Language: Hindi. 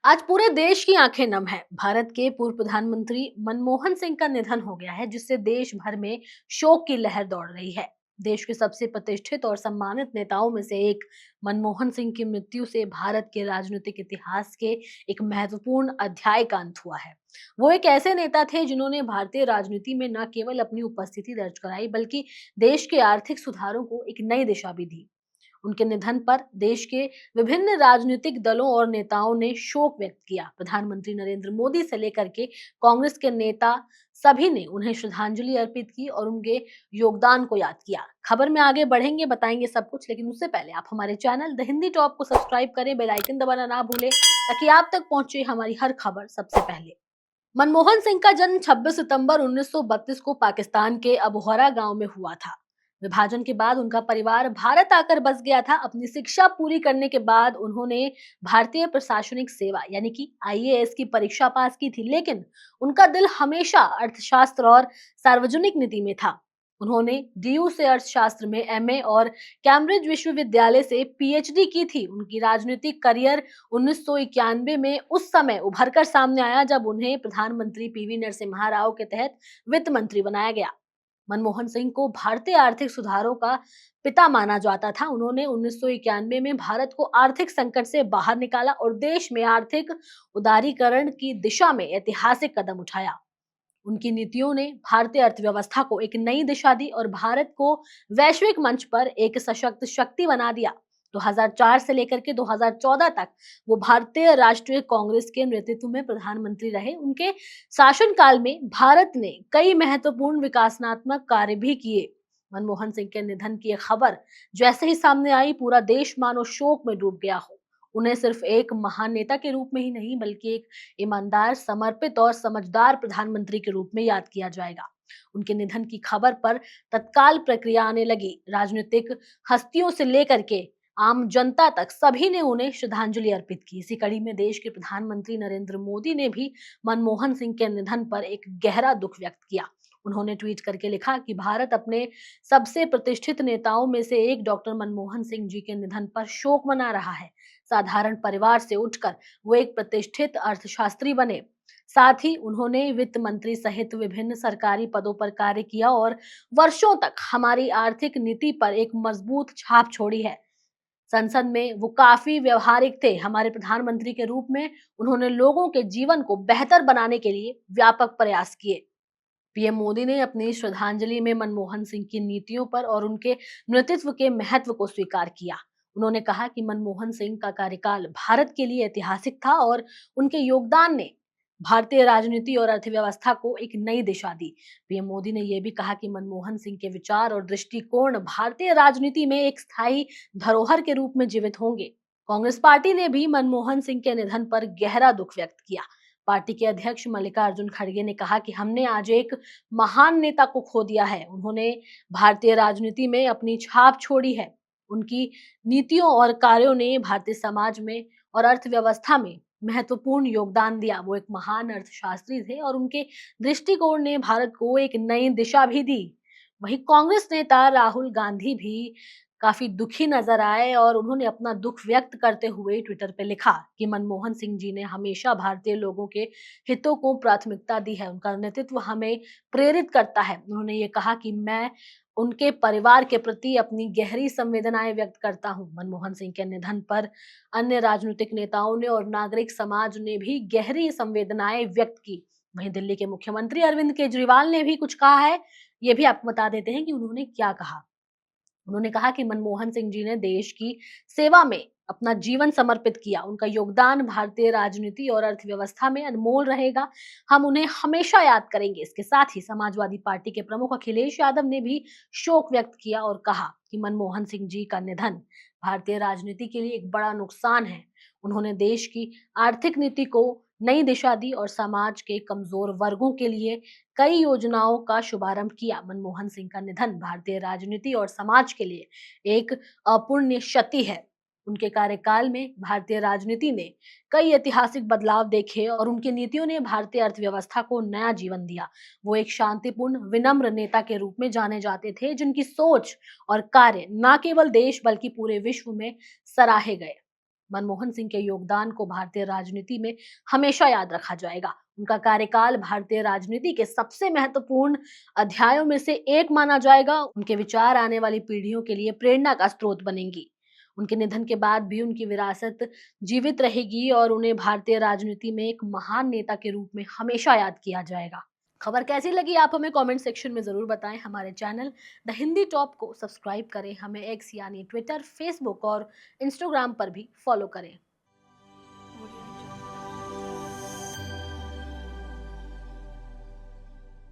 आज पूरे देश की आंखें नम है। भारत के पूर्व प्रधानमंत्री मनमोहन सिंह का निधन हो गया है, जिससे देश भर में शोक की लहर दौड़ रही है। देश के सबसे प्रतिष्ठित और सम्मानित नेताओं में से एक मनमोहन सिंह की मृत्यु से भारत के राजनीतिक इतिहास के एक महत्वपूर्ण अध्याय का अंत हुआ है। वो एक ऐसे नेता थे जिन्होंने भारतीय राजनीति में न केवल अपनी उपस्थिति दर्ज कराई, बल्कि देश के आर्थिक सुधारों को एक नई दिशा भी दी। उनके निधन पर देश के विभिन्न राजनीतिक दलों और नेताओं ने शोक व्यक्त किया। प्रधानमंत्री नरेंद्र मोदी से लेकर के कांग्रेस के नेता सभी ने उन्हें श्रद्धांजलि अर्पित की और उनके योगदान को याद किया। खबर में आगे बढ़ेंगे, बताएंगे सब कुछ, लेकिन उससे पहले आप हमारे चैनल द हिंदी टॉप को सब्सक्राइब करें, बेल आइकन दबाना ना भूलें ताकि आप तक पहुंचे हमारी हर खबर सबसे पहले। मनमोहन सिंह का जन्म 26 सितंबर 1932 को पाकिस्तान के अबोहरा गांव में हुआ था। विभाजन के बाद उनका परिवार भारत आकर बस गया था। अपनी शिक्षा पूरी करने के बाद उन्होंने भारतीय प्रशासनिक सेवा यानी कि आईएएस की परीक्षा पास की थी, लेकिन उनका दिल हमेशा अर्थशास्त्र और सार्वजनिक नीति में था। उन्होंने डीयू से अर्थशास्त्र में एमए और कैम्ब्रिज विश्वविद्यालय से पीएचडी की थी। उनकी राजनीतिक करियर 1991 में उस समय उभरकर सामने आया जब उन्हें प्रधानमंत्री पीवी नरसिम्हा राव के तहत वित्त मंत्री बनाया गया। मनमोहन सिंह को भारतीय आर्थिक सुधारों का पिता माना जाता था। उन्होंने 1991 में भारत को आर्थिक संकट से बाहर निकाला और देश में आर्थिक उदारीकरण की दिशा में ऐतिहासिक कदम उठाया। उनकी नीतियों ने भारतीय अर्थव्यवस्था को एक नई दिशा दी और भारत को वैश्विक मंच पर एक सशक्त शक्ति बना दिया। 2004 से लेकर के 2014 तक वो भारतीय राष्ट्रीय कांग्रेस के नेतृत्व में प्रधानमंत्री रहे। उनके शासनकाल में भारत ने कई महत्वपूर्ण विकासात्मक कार्य भी किए। मनमोहन सिंह के निधन की यह खबर जैसे ही सामने आई, पूरा देश मानो शोक में डूब गया हो। उन्हें सिर्फ एक महान नेता के रूप में ही नहीं, बल्कि एक ईमानदार, समर्पित और समझदार प्रधानमंत्री के रूप में याद किया जाएगा। उनके निधन की खबर पर तत्काल प्रक्रिया आने लगी। राजनीतिक हस्तियों से लेकर के आम जनता तक सभी ने उन्हें श्रद्धांजलि अर्पित की। इसी कड़ी में देश के प्रधानमंत्री नरेंद्र मोदी ने भी मनमोहन सिंह के निधन पर एक गहरा दुख व्यक्त किया। उन्होंने ट्वीट करके लिखा कि भारत अपने सबसे प्रतिष्ठित नेताओं में से एक डॉक्टर मनमोहन सिंह जी के निधन पर शोक मना रहा है। साधारण परिवार से उठकर वो एक प्रतिष्ठित अर्थशास्त्री बने। साथ ही उन्होंने वित्त मंत्री सहित विभिन्न सरकारी पदों पर कार्य किया और वर्षों तक हमारी आर्थिक नीति पर एक मजबूत छाप छोड़ी है। संसद में वो काफी व्यवहारिक थे। हमारे प्रधानमंत्री के रूप में उन्होंने लोगों के जीवन को बेहतर बनाने के लिए व्यापक प्रयास किए। पीएम मोदी ने अपनी श्रद्धांजलि में मनमोहन सिंह की नीतियों पर और उनके नेतृत्व के महत्व को स्वीकार किया। उन्होंने कहा कि मनमोहन सिंह का कार्यकाल भारत के लिए ऐतिहासिक था और उनके योगदान ने भारतीय राजनीति और अर्थव्यवस्था को एक नई दिशा दी। पीएम मोदी ने यह भी कहा कि मनमोहन सिंह के विचार और दृष्टिकोण भारतीय राजनीति में एक स्थायी धरोहर के रूप में जीवित होंगे। कांग्रेस पार्टी ने भी मनमोहन सिंह के निधन पर गहरा दुख व्यक्त किया। पार्टी के अध्यक्ष मल्लिकार्जुन खड़गे ने कहा कि हमने आज एक महान नेता को खो दिया है। उन्होंने भारतीय राजनीति में अपनी छाप छोड़ी है। उनकी नीतियों और कार्यों ने भारतीय समाज में और अर्थव्यवस्था में महत्वपूर्ण योगदान दिया। वो एक महान अर्थशास्त्री थे और उनके दृष्टिकोण ने भारत को एक नई दिशा भी दी। वहीं कांग्रेस नेता राहुल गांधी भी काफी दुखी नजर आए और उन्होंने अपना दुख व्यक्त करते हुए ट्विटर पे लिखा कि मनमोहन सिंह जी ने हमेशा भारतीय लोगों के हितों को प्राथमिकता दी है। उनका नेतृत्व हमें प्रेरित करता है। उन्होंने ये कहा कि मैं उनके परिवार के प्रति अपनी गहरी संवेदनाएं व्यक्त करता हूं। मनमोहन सिंह के निधन पर अन्य राजनीतिक नेताओं ने और नागरिक समाज ने भी गहरी संवेदनाएं व्यक्त की। वहीं दिल्ली के मुख्यमंत्री अरविंद केजरीवाल ने भी कुछ कहा है। ये भी आपको बता देते हैं कि उन्होंने क्या कहा। उन्होंने कहा कि मनमोहन सिंह जी ने देश की सेवा में अपना जीवन समर्पित किया। उनका योगदान भारतीय राजनीति और अर्थव्यवस्था में अनमोल रहेगा। हम उन्हें हमेशा याद करेंगे। इसके साथ ही समाजवादी पार्टी के प्रमुख अखिलेश यादव ने भी शोक व्यक्त किया और कहा कि मनमोहन सिंह जी का निधन भारतीय राजनीति के लिए एक बड़ा नुकसान है। उन्होंने देश की आर्थिक नीति को नई दिशा दी और समाज के कमजोर वर्गों के लिए कई योजनाओं का शुभारंभ किया। मनमोहन सिंह का निधन भारतीय राजनीति और समाज के लिए एक अपूर्णीय क्षति है। उनके कार्यकाल में भारतीय राजनीति ने कई ऐतिहासिक बदलाव देखे और उनकी नीतियों ने भारतीय अर्थव्यवस्था को नया जीवन दिया। वो एक शांतिपूर्ण, विनम्र नेता के रूप में जाने जाते थे, जिनकी सोच और कार्य न केवल देश बल्कि पूरे विश्व में सराहे गए। मनमोहन सिंह के योगदान को भारतीय राजनीति में हमेशा याद रखा जाएगा। उनका कार्यकाल भारतीय राजनीति के सबसे महत्वपूर्ण अध्यायों में से एक माना जाएगा। उनके विचार आने वाली पीढ़ियों के लिए प्रेरणा का स्रोत बनेंगी। उनके निधन के बाद भी उनकी विरासत जीवित रहेगी और उन्हें भारतीय राजनीति में एक महान नेता के रूप में हमेशा याद किया जाएगा। खबर कैसी लगी आप हमें कमेंट सेक्शन में जरूर बताएं। हमारे चैनल द हिंदी टॉप को सब्सक्राइब करें। हमें एक्स यानी ट्विटर, फेसबुक और इंस्टाग्राम पर भी फॉलो करें।